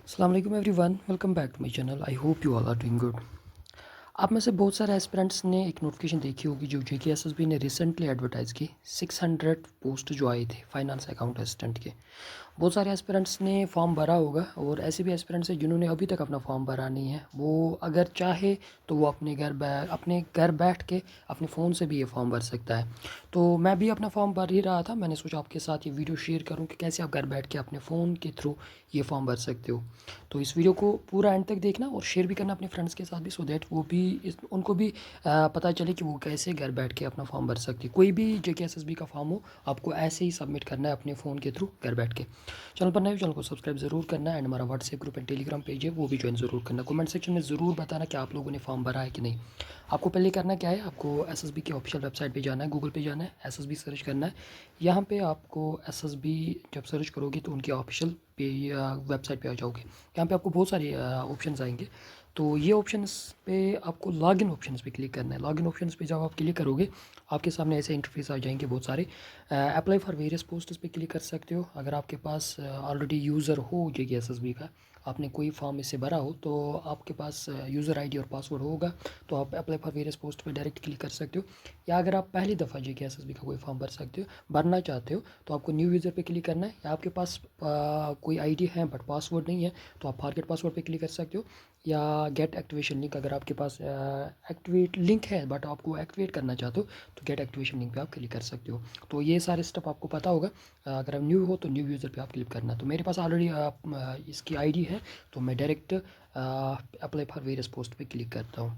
अस्सलाम वालेकुम everyone, welcome back to my channel. I hope you all are doing good. आप में से बहुत सारे एस्पिरेंट्स ने एक नोटिफिकेशन देखी होगी जो जेकेएसएसबी ने रिसेंटली एडवर्टाइज़ की। 600 पोस्ट जो आई थी फाइनेंस अकाउंट असिस्टेंट के। बहुत सारे एस्पिरेंट्स ने फॉर्म भरा होगा और ऐसे भी एस्पिरेंट्स हैं जिन्होंने अभी तक अपना फॉर्म भरा नहीं है। वो अगर चाहे तो वो अपने घर बैठ के अपने फ़ोन से भी ये फॉर्म भर सकता है। तो मैं भी अपना फॉर्म भर ही रहा था, मैंने सोचा आपके साथ ये वीडियो शेयर करूं कि कैसे आप घर बैठ के अपने फ़ोन के थ्रू ये फॉर्म भर सकते हो। तो इस वीडियो को पूरा एंड तक देखना और शेयर भी करना अपने फ्रेंड्स के साथ भी, सो दैट वो भी उनको भी पता चले कि वो कैसे घर बैठ के अपना फॉर्म भर सकते हैं। कोई भी जेकेएसएसबी का फॉर्म हो, आपको ऐसे ही सबमिट करना है अपने फ़ोन के थ्रू घर बैठ के। चैनल पर नए हो, चैनल को सब्सक्राइब ज़रूर करना है एंड हमारा WhatsApp group and Telegram page है वो भी ज्वाइन ज़रूर करना। कमेंट सेक्शन में ज़रूर बताना कि आप लोगों ने फॉर्म भरा है कि नहीं। आपको पहले करना क्या है, आपको एसएसबी की ऑफिशियल वेबसाइट पे जाना है, गूगल पे जाना है, एसएसबी सर्च करना है। यहाँ पे आपको एसएसबी जब सर्च करोगे तो उनकी ऑफिशियल पे वेबसाइट पे आ जाओगे। यहाँ पे आपको बहुत सारे ऑप्शंस आएंगे। तो ये ऑप्शंस पे आपको लॉगिन ऑप्शंस पे क्लिक करना है। लॉगिन ऑप्शंस पे जब आप क्लिक करोगे आपके सामने ऐसे इंटरफेस आ जाएंगे बहुत सारे। अप्लाई फॉर वेरियस पोस्ट्स पे क्लिक कर सकते हो। अगर आपके पास ऑलरेडी यूज़र हो जेकेएसएसबी का, आपने कोई फॉर्म इससे भरा हो तो आपके पास यूज़र आईडी और पासवर्ड होगा, तो आप अप्लाई फॉर वेरियस पोस्ट पे डायरेक्ट क्लिक कर सकते हो। या अगर आप पहली दफ़ा जेकेएसएसबी का कोई फॉर्म भरना चाहते हो तो आपको न्यू यूज़र पे क्लिक करना है। या आपके पास कोई आईडी है बट पासवर्ड नहीं है तो आप फॉरगेट पासवर्ड पे क्लिक कर सकते हो। या गेट एक्टिवेशन लिंक, अगर आपके पास एक्टिवेट लिंक है बट आपको एक्टिवेट करना चाहते हो तो गेट एक्टिवेशन लिंक पे आप क्लिक कर सकते हो। तो ये सारे स्टेप आपको पता होगा। अगर आप न्यू हो तो न्यू यूज़र पे आप क्लिक करना। तो मेरे पास ऑलरेडी इसकी आईडी है, तो मैं direct apply for various post पे क्लिक करता हूँ।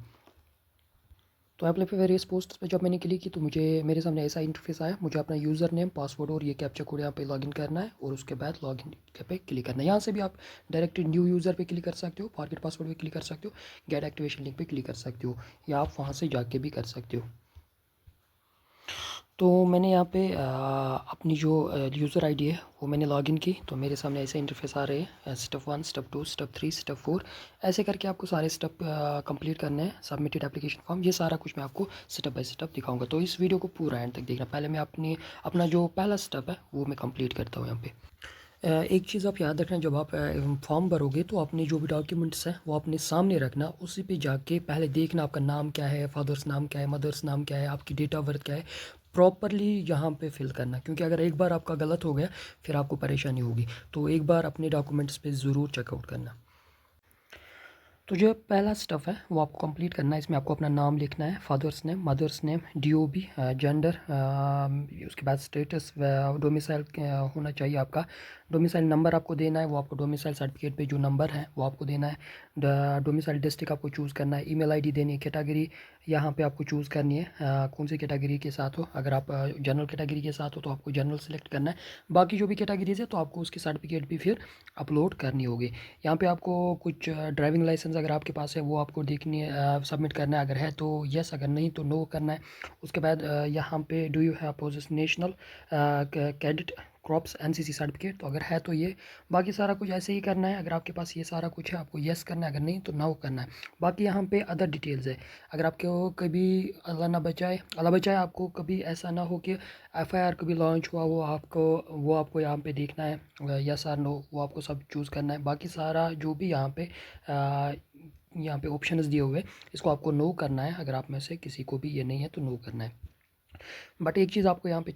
तो अप्लाई फॉर वेरियस पोस्ट पे जब मैंने क्लिक की तो मेरे सामने ऐसा इंटरफेस आया। मुझे अपना यूज़र नेम, पासवर्ड और ये कैप्चा कोड यहाँ पे लॉगिन करना है और उसके बाद लॉगिन पे क्लिक करना है। यहाँ से भी आप डायरेक्ट न्यू यूज़र पे क्लिक कर सकते हो, फॉरगेट पासवर्ड पे क्लिक कर सकते हो, गेट एक्टिवेशन लिंक पे क्लिक कर सकते हो, या आप वहाँ से जाके भी कर सकते हो। तो मैंने यहाँ पे अपनी जो यूज़र आईडी है वो मैंने लॉगिन की। तो मेरे सामने ऐसे इंटरफेस आ रहे हैं, स्टेप 1, स्टेप 2, स्टेप 3, स्टेप 4। ऐसे करके आपको सारे स्टेप कंप्लीट करने हैं। सबमिटेड एप्लीकेशन फॉर्म, ये सारा कुछ मैं आपको स्टेप बाय स्टेप दिखाऊंगा। तो इस वीडियो को पूरा एंड तक देखना। पहले मैं अपना जो पहला स्टेप है वो मैं कंप्लीट करता हूँ यहाँ पे। एक चीज़ आप याद रखना, जब आप फॉर्म भरोगे तो अपने जो भी डॉक्यूमेंट्स हैं वो अपने सामने रखना। उसी पे जाके पहले देखना आपका नाम क्या है, फादर्स नाम क्या है, मदर्स नाम क्या है, आपकी डेट ऑफ बर्थ क्या है, प्रॉपरली यहाँ पे फिल करना। क्योंकि अगर एक बार आपका गलत हो गया फिर आपको परेशानी होगी। तो एक बार अपने डॉक्यूमेंट्स पे ज़रूर चेकआउट करना। तो जो पहला स्टेप है वो आपको कंप्लीट करना है। इसमें आपको अपना नाम लिखना है, father's name, mother's name, DOB, gender, उसके बाद स्टेटस, डोमिसाइल होना चाहिए आपका। डोमिसाइल नंबर आपको देना है, वो आपको डोमिसाइल सर्टिफिकेट पे जो नंबर है वो आपको देना है। डोमिसाइल डिस्ट्रिक्ट आपको चूज़ करना है। ईमेल आईडी देनी है। कैटेगरी यहाँ पे आपको चूज़ करनी है, कौन सी कैटेगरी के साथ हो। अगर आप जनरल कैटेगरी के साथ हो तो आपको जनरल सेलेक्ट करना है। बाकी जो भी कैटेगरीज है तो आपको उसकी सर्टिफिकेट भी फिर अपलोड करनी होगी। यहाँ पे आपको कुछ ड्राइविंग लाइसेंस अगर आपके पास है वो आपको देखनी है, सबमिट करना है। अगर है तो यस, अगर नहीं तो नो करना है। उसके बाद यहाँ पे do you have possess national cadet crops NCC certificate, तो अगर है तो ये। बाकी सारा कुछ ऐसे ही करना है। अगर आपके पास ये सारा कुछ है आपको यस करना है, अगर नहीं तो नो करना है। बाकी यहाँ पे अदर डिटेल्स है। अगर आपको कभी अल्लाह बचाए आपको कभी ऐसा ना हो कि एफआईआर कभी लॉन्च हुआ, वो आपको यहाँ पे देखना है, यस और नो, वो आपको सब चूज़ करना है। बाकी सारा जो भी यहाँ पे ऑप्शंस दिए हुए इसको आपको नो करना है। अगर आप में से किसी को भी ये नहीं है तो नो करना है। बट एक चीज़ आपको यहाँ पे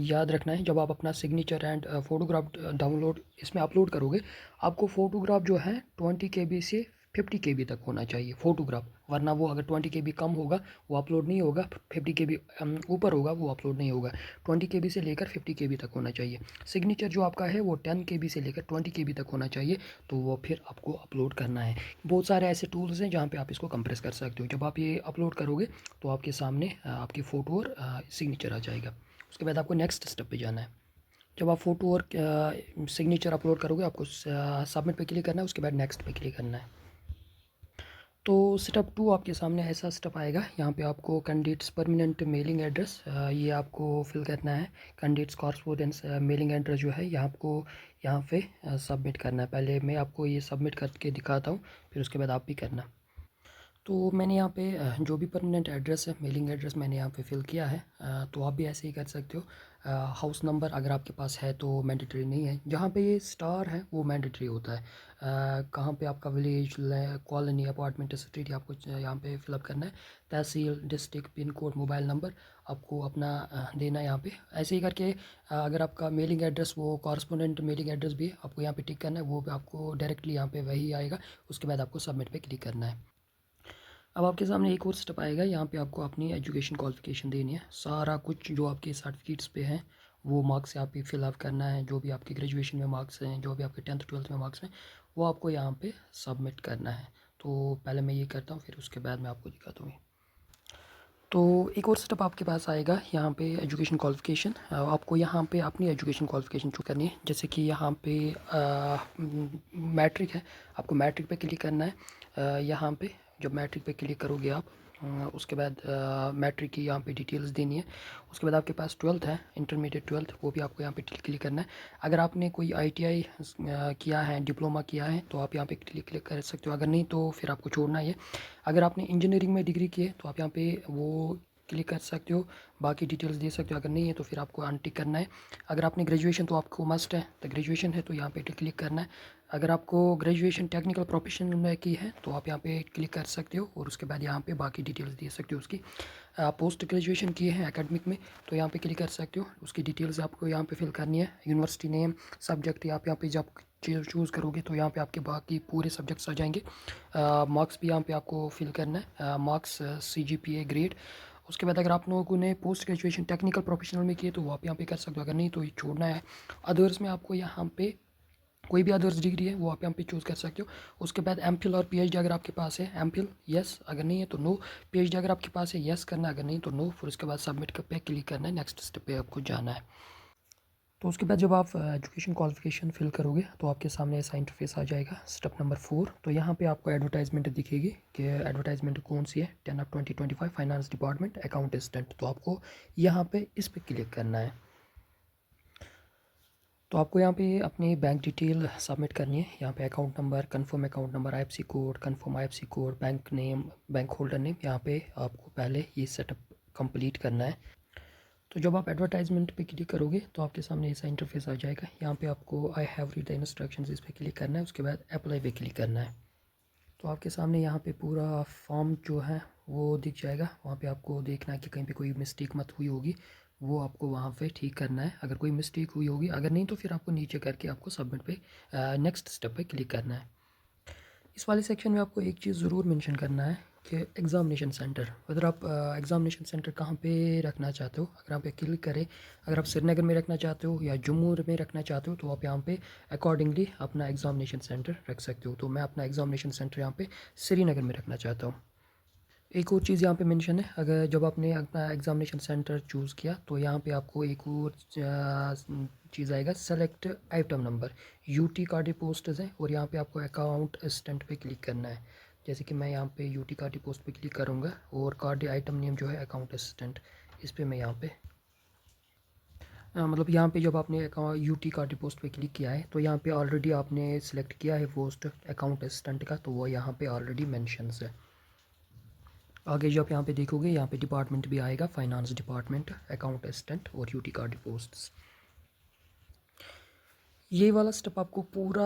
याद रखना है, जब आप अपना सिग्नेचर एंड फ़ोटोग्राफ डाउनलोड इसमें अपलोड करोगे, आपको फ़ोटोग्राफ जो है 20 KB से 50 KB तक होना चाहिए फ़ोटोग्राफ। वरना वो अगर 20 KB कम होगा वो अपलोड नहीं होगा, 50 KB ऊपर होगा वो अपलोड नहीं होगा। 20 KB से लेकर 50 KB तक होना चाहिए। सिग्नेचर जो आपका है वो 10 KB से लेकर 20 KB तक होना चाहिए, तो वो फिर आपको अपलोड करना है। बहुत सारे ऐसे टूल्स हैं जहाँ पे आप इसको कंप्रेस कर सकते हो। जब आप ये अपलोड करोगे तो आपके सामने आपकी फ़ोटो और सिग्नेचर आ जाएगा। उसके बाद आपको नेक्स्ट स्टेप पे जाना है। जब आप फ़ोटो और सिग्नेचर अपलोड करोगे आपको सबमिट पे क्लिक करना है, उसके बाद नेक्स्ट पे क्लिक करना है। तो स्टेप 2 आपके सामने ऐसा स्टेप आएगा। यहाँ पे आपको कैंडिडेट्स परमानेंट मेलिंग एड्रेस ये आपको फिल करना है। कैंडिडेट्स कॉरस्पोंडेंस मेलिंग एड्रेस जो है यहाँ आपको यहाँ पे सबमिट करना है। पहले मैं आपको ये सबमिट करके दिखाता हूँ, फिर उसके बाद आप भी करना। तो मैंने यहाँ पे जो भी परमानेंट एड्रेस है, मेलिंग एड्रेस मैंने यहाँ पे फिल किया है। तो आप भी ऐसे ही कर सकते हो। हाउस नंबर अगर आपके पास है तो मैंडेटरी नहीं है। जहाँ पे ये स्टार है वो मैंडेटरी होता है। कहाँ पे आपका विलेज, कॉलोनी, अपार्टमेंट, स्ट्रीट आपको यहाँ पे फिलअप करना है। Tehsil, district, pin code, mobile number आपको अपना देना है यहाँ पे। ऐसे ही करके अगर आपका मेलिंग एड्रेस वो कॉरस्पोंडेंट मेलिंग एड्रेस भी है, आपको यहाँ पे टिक करना है। वो भी आपको डायरेक्टली यहाँ पे वही आएगा। उसके बाद आपको सबमिट पे क्लिक करना है। अब आपके सामने एक और स्टेप आएगा। यहाँ पे आपको अपनी एजुकेशन क्वालिफिकेशन देनी है। सारा कुछ जो आपके सर्टिफिकेट्स पे हैं वो मार्क्स यहाँ पे फिलअप करना है। जो भी आपके ग्रेजुएशन में मार्क्स हैं, जो भी आपके 10th 12th में मार्क्स हैं, वो आपको यहाँ पे सबमिट करना है। तो पहले मैं ये करता हूँ, फिर उसके बाद मैं आपको दिखाता हूँ। तो एक और स्टेप आपके पास आएगा यहाँ पे एजुकेशन क्वालिफिकेशन। आपको यहाँ पे अपनी एजुकेशन क्वालिफिकेशन चूज करनी है। जैसे कि यहाँ पे मैट्रिक है, आपको मैट्रिक पे क्लिक करना है। यहाँ पे जब मैट्रिक पे क्लिक करोगे आप, उसके बाद मैट्रिक की यहाँ पे डिटेल्स देनी है। उसके बाद आपके पास 12th है, इंटरमीडिएट 12th, वो भी आपको यहाँ पे क्लिक करना है। अगर आपने कोई ITI किया है, डिप्लोमा किया है, तो आप यहाँ पे क्लिक कर सकते हो। अगर नहीं तो फिर आपको छोड़ना है ये। अगर आपने इंजीनियरिंग में डिग्री की है तो आप यहाँ पे वो क्लिक कर सकते हो, बाकी डिटेल्स दे सकते हो। अगर नहीं है तो फिर आपको अनटिक करना है। अगर आपने ग्रेजुएशन तो आपको मस्ट है, तो ग्रेजुएशन है तो यहाँ पे क्लिक करना है। अगर आपको ग्रेजुएशन टेक्निकल प्रोफेशनल में की है तो आप यहाँ पे क्लिक कर सकते हो और उसके बाद यहाँ पे बाकी डिटेल्स दे सकते हो उसकी। पोस्ट ग्रेजुएशन किए हैं एकेडमिक में तो यहाँ पे क्लिक कर सकते हो। उसकी डिटेल्स आपको यहाँ पे फिल करनी है। यूनिवर्सिटी नेम, सब्जेक्ट आप यहाँ पे जब चूज़ करोगे तो यहाँ पे आपके बाकी पूरे सब्जेक्ट्स आ जाएंगे। मार्क्स भी यहाँ पे आपको फिल करना है, मार्क्स, CGPA, ग्रेड। उसके बाद अगर आप लोगों ने पोस्ट ग्रेजुएशन टेक्निकल प्रोफेशनल में किए तो वो आप यहाँ पे कर सकते हो। अगर नहीं तो ये छोड़ना है। अदर्स में आपको यहाँ पे कोई भी अदर्स डिग्री है वो आप यहाँ पे चूज़ कर सकते हो। उसके बाद MPhil और PhD अगर आपके पास है, MPhil यस, अगर नहीं है तो नो। PhD अगर आपके पास है यस करना है, अगर नहीं तो नो। फिर उसके बाद सबमिट पे क्लिक करना है, नेक्स्ट स्टेप पे आपको जाना है। तो उसके बाद जब आप एजुकेशन क्वालिफिकेशन फिल करोगे तो आपके सामने ऐसा इंटरफेस आ जाएगा। स्टेप नंबर 4, तो यहाँ पे आपको एडवर्टाइजमेंट दिखेगी कि एडवर्टाइजमेंट कौन सी है। 10/2025 फाइनेंस डिपार्टमेंट अकाउंट असिस्टेंट। तो आपको यहाँ पे इस पर क्लिक करना है। तो आपको यहाँ पे अपनी बैंक डिटेल सबमिट करनी है। यहाँ पे account number, confirm account number, IFSC code, confirm IFSC code, bank name, bank holder name, यहाँ पे आपको पहले ये सेटअप कंप्लीट करना है। तो जब आप एडवर्टाइजमेंट पे क्लिक करोगे तो आपके सामने ऐसा इंटरफेस आ जाएगा। यहाँ पे आपको I have read the instructions इस पर क्लिक करना है। उसके बाद अप्लाई पे क्लिक करना है। तो आपके सामने यहाँ पे पूरा फॉर्म जो है वो दिख जाएगा। वहाँ पे आपको देखना है कि कहीं पे कोई मिस्टेक मत हुई होगी, वो आपको वहाँ पे ठीक करना है। अगर कोई मिस्टेक हुई होगी, अगर नहीं तो फिर आपको नीचे करके आपको सबमिट पे नेक्स्ट स्टेप पे क्लिक करना है। इस वाले सेक्शन में आपको एक चीज़ ज़रूर मेंशन करना है कि एग्ज़ामिनेशन सेंटर, अगर आप एग्ज़ामिनेशन सेंटर कहाँ पे रखना चाहते हो। अगर आप पे क्लिक करें, अगर आप श्रीनगर में रखना चाहते हो या जम्मू में रखना चाहते हो तो आप यहाँ पे अकॉर्डिंगली अपना एग्ज़ामिनेशन सेंटर रख सकते हो। तो मैं अपना एग्ज़ामिनेशन सेंटर यहाँ पे श्रीनगर में रखना चाहता हूँ। एक और चीज़ यहाँ पे मेंशन है, अगर जब आपने अपना एग्ज़ामिनेशन सेंटर चूज़ किया तो यहाँ पे आपको एक और चीज़ आएगा, select item number. UT card post है और यहाँ पे आपको अकाउंट असिस्टेंट पे क्लिक करना है। जैसे कि मैं यहाँ पे UT कार्ड पोस्ट पे क्लिक करूँगा और कार्ड आइटम नेम जो है अकाउंट असिस्टेंट, इस पर मैं यहाँ पे मतलब यहाँ पे जब आपने UT कार्ड पोस्ट पे क्लिक किया है तो यहाँ पे ऑलरेडी आपने सेलेक्ट किया है पोस्ट अकाउंट असिस्टेंट का, तो वो यहाँ पे ऑलरेडी मैंशन है। आगे जो आप यहाँ पे देखोगे यहाँ पे डिपार्टमेंट भी आएगा, फाइनेंस डिपार्टमेंट, अकाउंट असिस्टेंट और UT कार्ड पोस्ट्स। ये वाला स्टेप आपको पूरा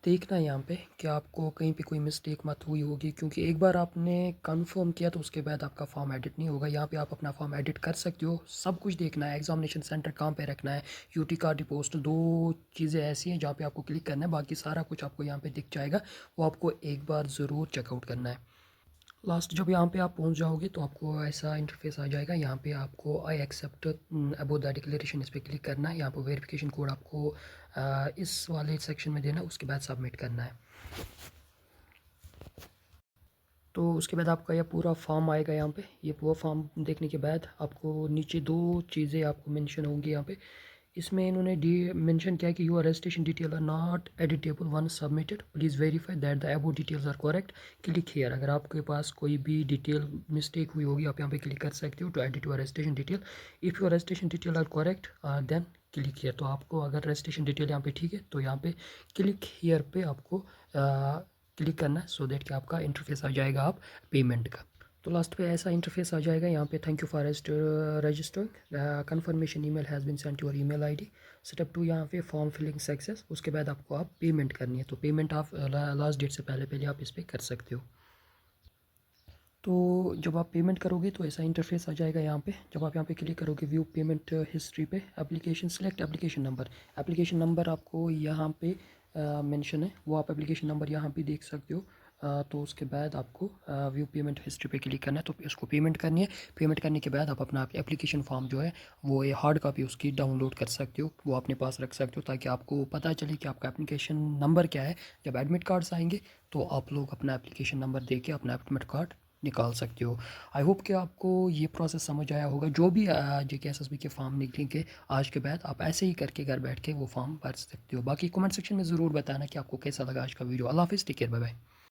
देखना है यहाँ पे कि आपको कहीं पे कोई मिस्टेक मत हुई होगी, क्योंकि एक बार आपने कंफर्म किया तो उसके बाद आपका फॉर्म एडिट नहीं होगा। यहाँ पे आप अपना फॉर्म एडिट कर सकते हो। सब कुछ देखना है, एग्जामिनेशन सेंटर कहाँ पे रखना है, UT कार्ड पोस्ट, दो चीज़ें ऐसी हैं जहाँ पे आपको क्लिक करना है। बाकी सारा कुछ आपको यहाँ पे दिख जाएगा, वो आपको एक बार ज़रूर चेकआउट करना है। लास्ट जब यहाँ पे आप पहुँच जाओगे तो आपको ऐसा इंटरफेस आ जाएगा। यहाँ पे आपको I accept about the declaration, इस पर क्लिक करना है। यहाँ पर वेरिफिकेशन कोड आपको इस वाले सेक्शन में देना है, उसके बाद सबमिट करना है। तो उसके बाद आपका यह पूरा फॉर्म आएगा। यहाँ पे ये पूरा फॉर्म देखने के बाद आपको नीचे दो चीज़ें आपको मेंशन होंगी यहाँ पे। इसमें इन्होंने मेंशन किया कि your registration detail are not editable once submitted, please verify that the above details are correct, click here. अगर आपके पास कोई भी डिटेल मिस्टेक हुई होगी आप यहाँ पे क्लिक कर सकते हो to edit your registration detail. If your registration detail are correct then click here. तो आपको अगर रजिस्ट्रेशन डिटेल यहाँ पे ठीक है तो यहाँ पे क्लिक हियर पे आपको क्लिक करना है सो दैट कि आपका इंटरफेस आ जाएगा आप पेमेंट का। तो लास्ट पे ऐसा इंटरफेस आ जाएगा। यहाँ पे thank you for registering, confirmation email has been sent your email ID. Step 2 यहाँ पे फॉर्म फिलिंग सक्सेस। उसके बाद आपको आप पेमेंट करनी है, तो पेमेंट आप लास्ट डेट से पहले पहले आप इस पर कर सकते हो। तो जब आप पेमेंट करोगे तो ऐसा इंटरफेस आ जाएगा। यहाँ पे जब आप यहाँ पे क्लिक करोगे व्यू पेमेंट हिस्ट्री पे, एप्लीकेशन सेलेक्ट एप्लीकेशन नंबर आपको यहाँ पे मेंशन है, वो आप एप्लीकेशन नंबर यहाँ पे देख सकते हो। तो उसके बाद आपको व्यू पेमेंट हिस्ट्री पे क्लिक करना है, तो उसको पेमेंट करनी है। पेमेंट करने के बाद आप अपना एप्लीकेशन फॉर्म जो है वो ये हार्ड कॉपी उसकी डाउनलोड कर सकते हो, वो अपने पास रख सकते हो, ताकि आपको पता चले कि आपका एप्लीकेशन नंबर क्या है। जब एडमिट कार्ड्स आएंगे तो आप लोग अपना एप्लीकेशन नंबर दे के अपना एडमिट कार्ड निकाल सकते हो। आई होप कि आपको ये प्रोसेस समझ आया होगा। जो भी JKSSB के फॉर्म निकलेंगे आज के बाद, आप ऐसे ही करके घर बैठ के वो फॉर्म भर सकते हो। बाकी कमेंट सेक्शन में ज़रूर बताना कि आपको कैसा लगा आज का वीडियो। अल्लाह हाफिज़, टेक केयर, बाय बाय।